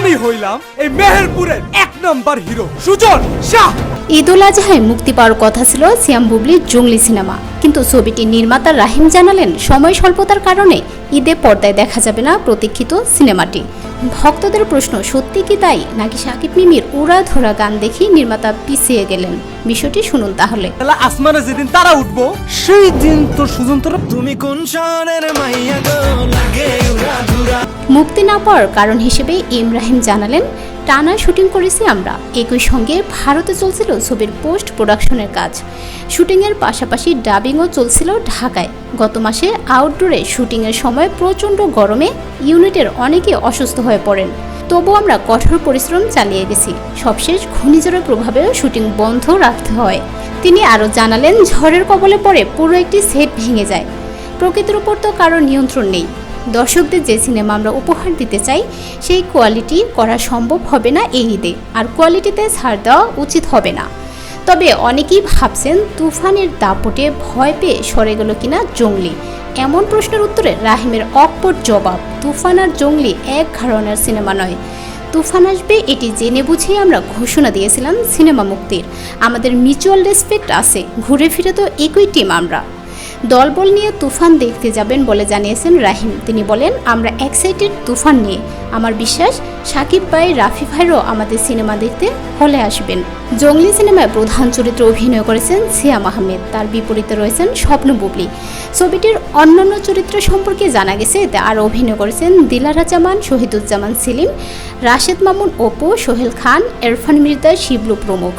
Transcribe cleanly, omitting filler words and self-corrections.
আমি হইলাম এই মেহেরপুরের 1 নম্বর হিরো সুজন শাহ। ঈদ উল আজহায় মুক্তি পাওয়ার কথা ছিল সিয়াম বুবলির জঙ্গলি সিনেমা, কিন্তু ছবিটির নির্মাতা রাহিম জানালেন সময় স্বল্পতার কারণে ঈদে পর্দায় দেখা যাবে না প্রতীক্ষিত সিনেমাটি। ভক্তদের প্রশ্ন, সত্যি কি তাই, নাকি শাকিব মিমির উড়াধরা গান দেখি নির্মাতা পিছিয়ে গেলেন? বিষয়টি শুনুন তাহলে। আসমানে যেদিন তারা উঠবো সেই দিন তো সুজন তোর তুমি কোন শহরের মাইয়া গো লাগে উড়াধুরা। মুক্তি না পাওয়ার কারণ হিসেবে ইমরাহিম জানালেন, টানা শুটিং করেছি আমরা, একই সঙ্গে ভারতে চলছিল ছবির পোস্ট প্রোডাকশনের কাজ। শুটিংয়ের পাশাপাশি ডাবিংও চলছিল ঢাকায়। গত মাসে আউটডোরে শুটিংয়ের সময় প্রচণ্ড গরমে ইউনিটের অনেকে অসুস্থ হয়ে পড়েন, তবু আমরা কঠোর পরিশ্রম চালিয়ে গেছি। সবশেষ ঘূর্ণিঝড়ের প্রভাবেও শুটিং বন্ধ রাখতে হয়। তিনি আরও জানালেন, ঝড়ের কবলে পড়ে পুরো একটি সেট ভেঙে যায়। প্রকৃতির উপর তো কারো নিয়ন্ত্রণ নেই। দর্শকদের যে সিনেমা আমরা উপহার দিতে চাই সেই কোয়ালিটি করা সম্ভব হবে না এই ঈদে, আর কোয়ালিটিতে ছাড় দেওয়া উচিত হবে না। তবে অনেকেই ভাবছেন তুফানের দাপটে ভয় পেয়ে সরে গেল কিনা জঙ্গলি। এমন প্রশ্নের উত্তরে রাহিমের অকপট জবাব, তুফান আর জঙ্গলি এক ঘরানার সিনেমা নয়। তুফান আসবে এটি জেনে বুঝেই আমরা ঘোষণা দিয়েছিলাম সিনেমা মুক্তির। আমাদের মিউচুয়াল রেসপেক্ট আছে, ঘুরে ফিরে তো একই টিম আমরা। দলবল নিয়ে তুফান দেখতে যাবেন বলে জানিয়েছেন রাহিম। তিনি বলেন, আমরা এক্সাইটেড তুফান নিয়ে। আমার বিশ্বাস শাকিব ভাই, রাফি ভাইরও আমাদের সিনেমা দেখতে হলে আসবেন। জঙ্গলি সিনেমায় প্রধান চরিত্রে অভিনয় করেছেন সিয়াম আহমেদ, তার বিপরীতে রয়েছেন স্বপ্ন বুবলি। ছবিটির অন্যান্য চরিত্র সম্পর্কে জানা গেছে এতে আরও অভিনয় করেছেন দিলারা জামান, শহীদুজ্জামান সেলিম, রাশেদ মামুন, অপু, সোহেল খান, এরফান মির্জা, শিবলু প্রমুখ।